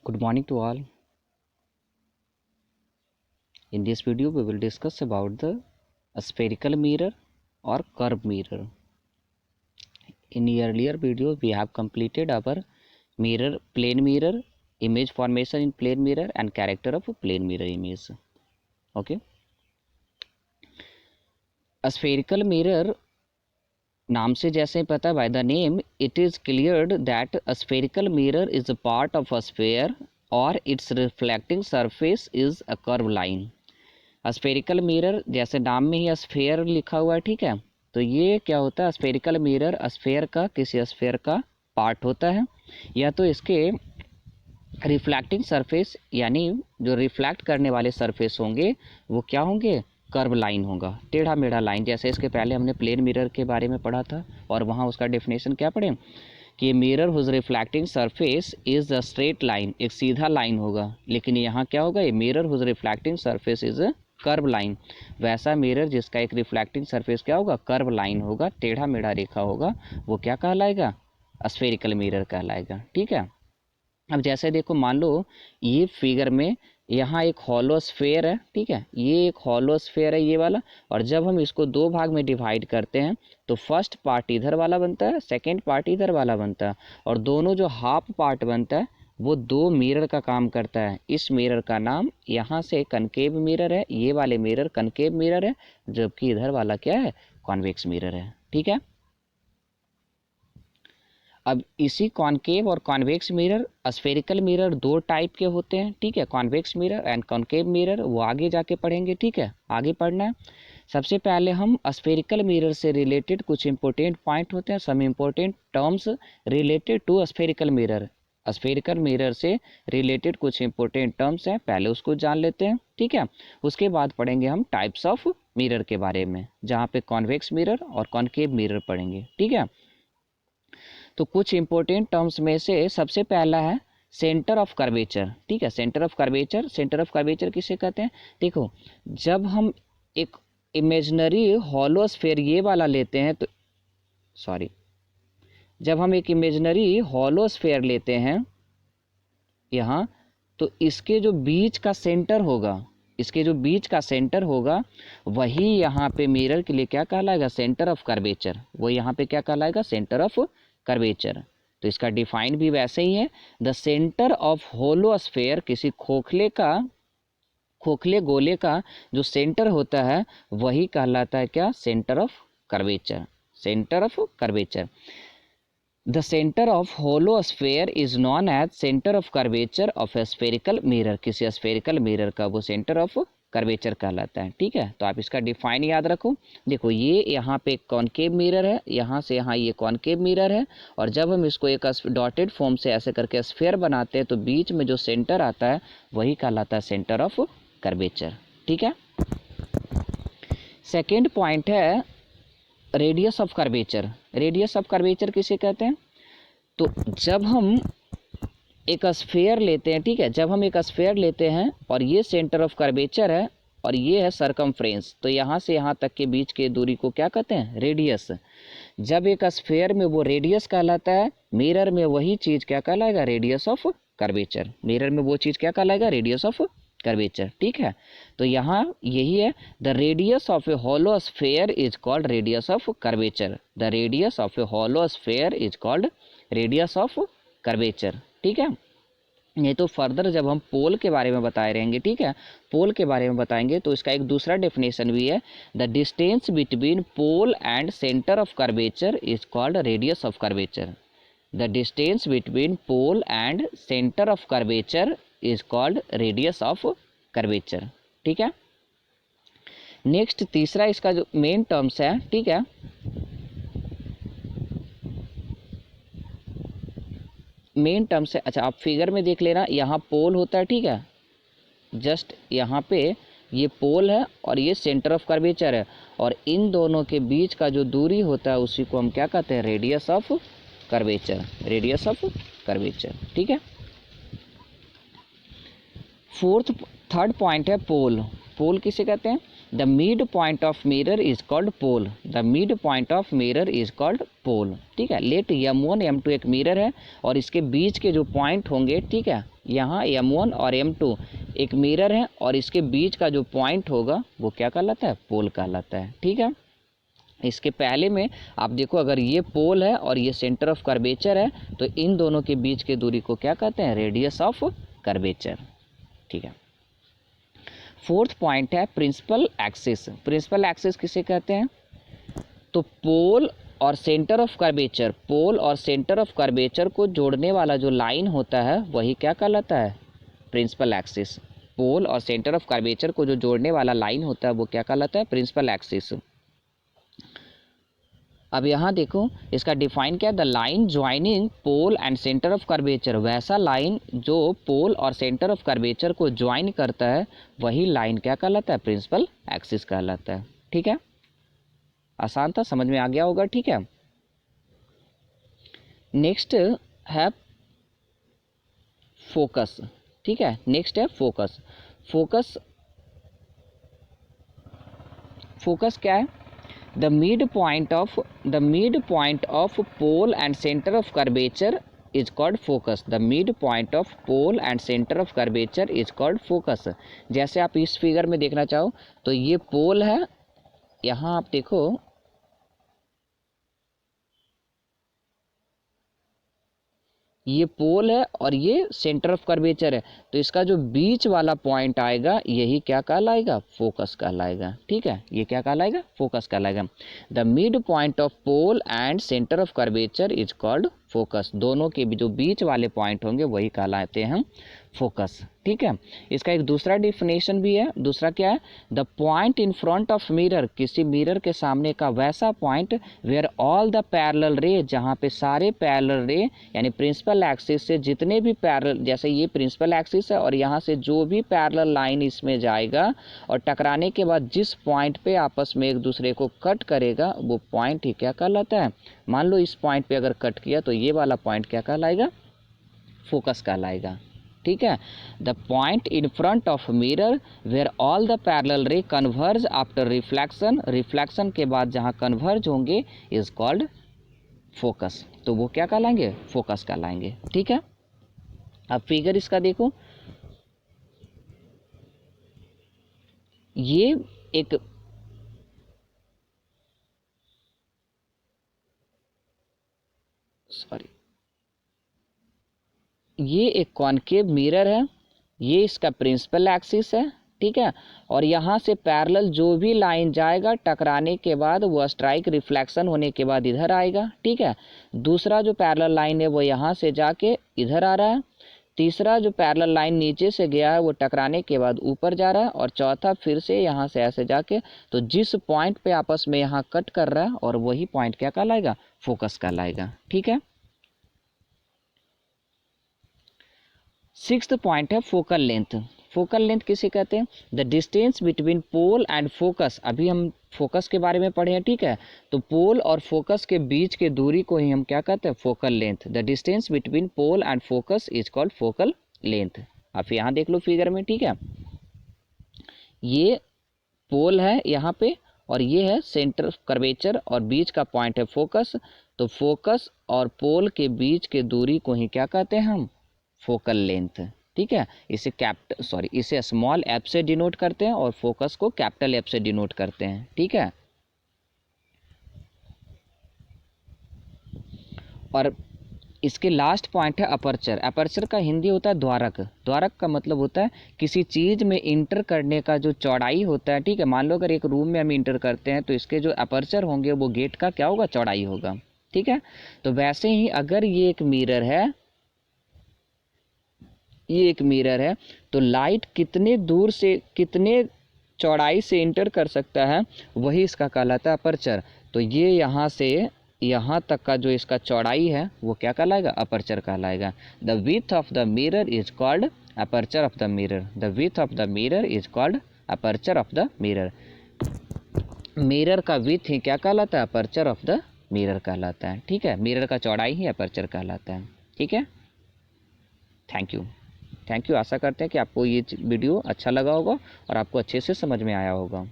Good morning to all. In this video, we will discuss about the spherical mirror or curved mirror. In the earlier video, we have completed our mirror, plane mirror, image formation in plane mirror and character of plane mirror image. Okay. A spherical mirror नाम से जैसे पता by the name it is cleared that a spherical mirror is a part of a sphere और its reflecting surface is a curve line. Spherical mirror जैसे नाम में ही sphere लिखा हुआ है, ठीक है, तो ये क्या होता है, स्फेरिकल मिरर स्फेयर का किसी स्फेयर का पार्ट होता है या तो इसके रिफ्लेक्टिंग सरफेस यानी जो रिफ्लेक्ट करने वाले सरफेस होंगे वो क्या होंगे, कर्व लाइन होगा, टेढ़ा मेढ़ा लाइन। जैसे इसके पहले हमने प्लेन मिरर के बारे में पढ़ा था और वहाँ उसका डेफिनेशन क्या पढ़े कि mirror whose reflecting surface is a straight line, एक सीधा लाइन होगा, लेकिन यहाँ क्या होगा, ये mirror whose reflecting surface is a curve line. वैसा मिरर जिसका एक रिफ्लेक्टिंग सरफेस क्या होगा, कर्व लाइन होगा, टेढ़ा मेढ़ा रेखा होगा, वो क्या कहलाएगा, स्फेरिकल मिरर कहलाएगा। ठीक है, अब जैसे देखो मान लो ये फिगर में यहाँ एक हॉलो स्फेयर है, ठीक है, ये एक हॉलो स्फेयर है ये वाला, और जब हम इसको दो भाग में डिवाइड करते हैं तो फर्स्ट पार्ट इधर वाला बनता है, सेकंड पार्ट इधर वाला बनता है, और दोनों जो हाफ पार्ट बनता है वो दो मिरर का काम करता है। इस मिरर का नाम यहाँ से कनकेव मिरर है, ये वाले मिरर कनकेव मिरर है, जबकि इधर वाला क्या है, कॉन्वेक्स मिरर है। ठीक है, अब इसी कॉनकेव और कॉन्वेक्स मिरर, स्फेरिकल मिरर दो टाइप के होते हैं, ठीक है, convex mirror and concave mirror, वो आगे जाके पढ़ेंगे। ठीक है, आगे पढ़ना है। सबसे पहले हम स्फेरिकल मिरर से रिलेटेड कुछ इंपॉर्टेंट पॉइंट होते हैं, some important terms related to spherical mirror. Spherical mirror से रिलेटेड कुछ इंपॉर्टेंट टर्म्स हैं, पहले उसको जान लेते हैं। ठीक है, उसके बाद पढ़ेंगे हम टाइप्स ऑफ मिरर के बारे में, जहाँ पे कॉन्वेक्स मिरर और कॉनकेव मिरर पढ़ेंगे। ठीक है, तो कुछ इंपॉर्टेंट टर्म्स में से सबसे पहला है सेंटर ऑफ कर्वेचर। ठीक है, centre of curvature, centre of curvature किसे कहते हैं, देखो जब हम एक इमेजिनरी हॉलो स्फेयर ये वाला लेते हैं तो जब हम एक इमेजिनरी हॉलो स्फेयर लेते हैं यहाँ, तो इसके जो बीच का सेंटर होगा, इसके जो बीच का सेंटर होगा वही यहाँ पे मिरर के लिए क्या कहलाएगा, सेंटर ऑफ कर्वेचर, वो यहाँ पे क्या कहलाएगा, सेंटर ऑफ कर्वेचर। तो इसका डिफाइन भी वैसे ही है, the centre of hollow sphere, किसी खोखले गोले का जो सेंटर होता है वही कहलाता है क्या, centre of curvature, centre of curvature. The centre of hollow sphere is known as centre of curvature of a spherical mirror, किसी स्फेरिकल मिरर का वो सेंटर ऑफ कर्वेचर कहलाता है। ठीक है, तो आप इसका डिफाइन याद रखो। देखो ये यहाँ पे कॉनकेव मिरर है, यहाँ से यहाँ ये कॉनकेव मिरर है, और जब हम इसको एक डॉटेड फॉर्म से ऐसे करके स्फेयर बनाते हैं तो बीच में जो सेंटर आता है वही कहलाता है सेंटर ऑफ कर्वेचर। ठीक है, सेकेंड पॉइंट है radius of curvature. Radius of curvature किसे कहते हैं, तो जब हम एक स्फेयर लेते हैं, ठीक है, जब हम एक स्फेयर लेते हैं और ये सेंटर ऑफ कर्वेचर है और ये है सरकमफ्रेंस, तो यहाँ से यहाँ तक के बीच के दूरी को क्या कहते हैं, रेडियस। जब एक स्फेयर में वो रेडियस कहलाता है, मिरर में वही चीज़ क्या कहलाएगा, रेडियस ऑफ कर्वेचर, मिरर में वो चीज़ क्या कहलाएगा, रेडियस ऑफ कर्वेचर। ठीक है, तो यहाँ यही है, the radius of A hollow sphere is called radius of curvature, the radius of A hollow sphere is called radius of curvature. ठीक है, नहीं तो फर्दर जब हम पोल के बारे में बताए रहेंगे, ठीक है, पोल के बारे में बताएंगे तो इसका एक दूसरा डेफिनेशन भी है, the distance between pole and centre of curvature is called radius of curvature, the distance between pole and centre of curvature is called radius of curvature. ठीक है, नेक्स्ट तीसरा इसका जो मेन टर्म्स है, ठीक है, मेन टर्म्स है, अच्छा आप फिगर में देख लेना, यहाँ पोल होता है, ठीक है, जस्ट यहाँ पे ये पोल है और ये सेंटर ऑफ कर्वेचर है, और इन दोनों के बीच का जो दूरी होता है उसी को हम क्या कहते हैं, radius of curvature, radius of curvature. ठीक है, थर्ड पॉइंट है पोल। पोल किसे कहते हैं, the mid point of mirror is called pole, the mid point of mirror is called pole, ठीक है। लेट M1 M2 एक मिरर है और इसके बीच के जो पॉइंट होंगे, ठीक है, यहाँ M1 और M2 एक मिरर है और इसके बीच का जो पॉइंट होगा वो क्या कहलाता है, पोल कहलाता है, ठीक है। इसके पहले में आप देखो, अगर ये पोल है और ये सेंटर ऑफ कर्वेचर है तो इन दोनों के बीच की दूरी को क्या कहते हैं, रेडियस ऑफ कर्वेचर, ठीक है। फोर्थ पॉइंट है प्रिंसिपल एक्सिस। प्रिंसिपल एक्सिस किसे कहते हैं, तो पोल और सेंटर ऑफ कर्वेचर, पोल और सेंटर ऑफ कर्वेचर को जोड़ने वाला जो लाइन होता है वही क्या कहलाता है, प्रिंसिपल एक्सिस। पोल और सेंटर ऑफ कर्वेचर को जो जोड़ने वाला लाइन होता है वो क्या कहलाता है, प्रिंसिपल एक्सिस। अब यहाँ देखो इसका डिफाइन क्या है, the line joining pole and centre of curvature, वैसा लाइन जो पोल और सेंटर ऑफ कर्वेचर को ज्वाइन करता है वही लाइन क्या कहलाता है, प्रिंसिपल एक्सिस कहलाता है, ठीक है। आसान था, समझ में आ गया होगा, ठीक है। नेक्स्ट है फोकस, ठीक है। नेक्स्ट है फोकस। फोकस, फोकस क्या है, the midpoint of pole and center of curvature is called focus, the midpoint of pole and center of curvature is called focus। जैसे आप इस फिगर में देखना चाहो तो ये पोल है, यहाँ आप देखो ये पोल है और ये सेंटर ऑफ कर्वेचर है, तो इसका जो बीच वाला पॉइंट आएगा यही क्या कहलाएगा, फोकस कहलाएगा, ठीक है। ये क्या कहलाएगा, फोकस कहलाएगा। The mid point of pole and centre of curvature is called focus, दोनों के जो बीच वाले पॉइंट होंगे वही कहलाते हैं फोकस, ठीक है। इसका एक दूसरा डिफिनेशन भी है, दूसरा क्या है, the point in front of mirror, किसी मिरर के सामने का वैसा point where all the parallel ray, जहाँ पे सारे पैरेलल रे यानी प्रिंसिपल एक्सिस से जितने भी पैरेलल, जैसे ये प्रिंसिपल एक्सिस है और यहाँ से जो भी पैरेलल लाइन इसमें जाएगा और टकराने के बाद जिस पॉइंट पे आपस में एक दूसरे को कट करेगा वो पॉइंट ही क्या कहलाता है। मान लो इस पॉइंट पे अगर कट किया तो ये वाला पॉइंट क्या कहलाएगा, फोकस कहलाएगा, ठीक है। The point in front of mirror where all the parallel ray converge after reflection, reflection के बाद जहाँ कन्वर्ज होंगे इज कॉल्ड फोकस, तो वो क्या कहलाएंगे, फोकस कहलाएंगे, ठीक है। अब फिगर इसका देखो, ये एक ये एक कॉनकेव मिरर है, ये इसका प्रिंसिपल एक्सिस है, ठीक है। और यहाँ से पैरेलल जो भी लाइन जाएगा टकराने के बाद वो स्ट्राइक रिफ्लेक्शन होने के बाद इधर आएगा, ठीक है। दूसरा जो पैरेलल लाइन है वो यहाँ से जाके इधर आ रहा है, तीसरा जो पैरेलल लाइन नीचे से गया है वो टकराने के बाद ऊपर जा रहा है, और चौथा फिर से यहाँ से ऐसे जाके, तो जिस पॉइंट पे आपस में यहाँ कट कर रहा है और वही पॉइंट क्या कहलाएगा, फोकस कहलाएगा, ठीक है। सिक्स्थ पॉइंट है फोकल लेंथ। फोकल लेंथ किसे कहते हैं, the distance between pole and focus, अभी हम फोकस के बारे में पढ़े हैं, ठीक है। तो पोल और फोकस के बीच के दूरी को ही हम क्या कहते हैं, focal length. The distance between pole and focus is called focal length. आप यहाँ देख लो फिगर में, ठीक है। ये पोल है यहाँ पे और ये है सेंटर कर्वेचर और बीच का पॉइंट है फोकस, तो फोकस और पोल के बीच के दूरी को ही क्या कहते हैं हम, फोकल लेंथ, ठीक है। इसे स्मॉल एफ से डिनोट करते हैं और फोकस को कैपिटल एफ से डिनोट करते हैं, ठीक है। और इसके लास्ट पॉइंट है अपर्चर। अपर्चर का हिंदी होता है द्वारक। द्वारक का मतलब होता है किसी चीज़ में इंटर करने का जो चौड़ाई होता है, ठीक है। मान लो अगर एक रूम में हम इंटर करते हैं तो इसके जो अपर्चर होंगे वो गेट का क्या होगा, चौड़ाई होगा, ठीक है। तो वैसे ही अगर ये एक मिरर है, ये एक मिरर है, तो लाइट कितने दूर से कितने चौड़ाई से इंटर कर सकता है वही इसका कहलाता है अपर्चर। तो ये यहाँ से यहाँ तक का जो इसका चौड़ाई है वो क्या कहलाएगा, अपर्चर कहलाएगा। The width of the mirror is called aperture of the mirror, the width of the mirror is called aperture of the mirror. Mirror का विड्थ ही क्या कहलाता है, अपर्चर ऑफ द मिरर कहलाता है, ठीक है। मिरर का चौड़ाई ही अपर्चर कहलाता है, ठीक है। Thank you. आशा करते हैं कि आपको ये वीडियो अच्छा लगा होगा और आपको अच्छे से समझ में आया होगा।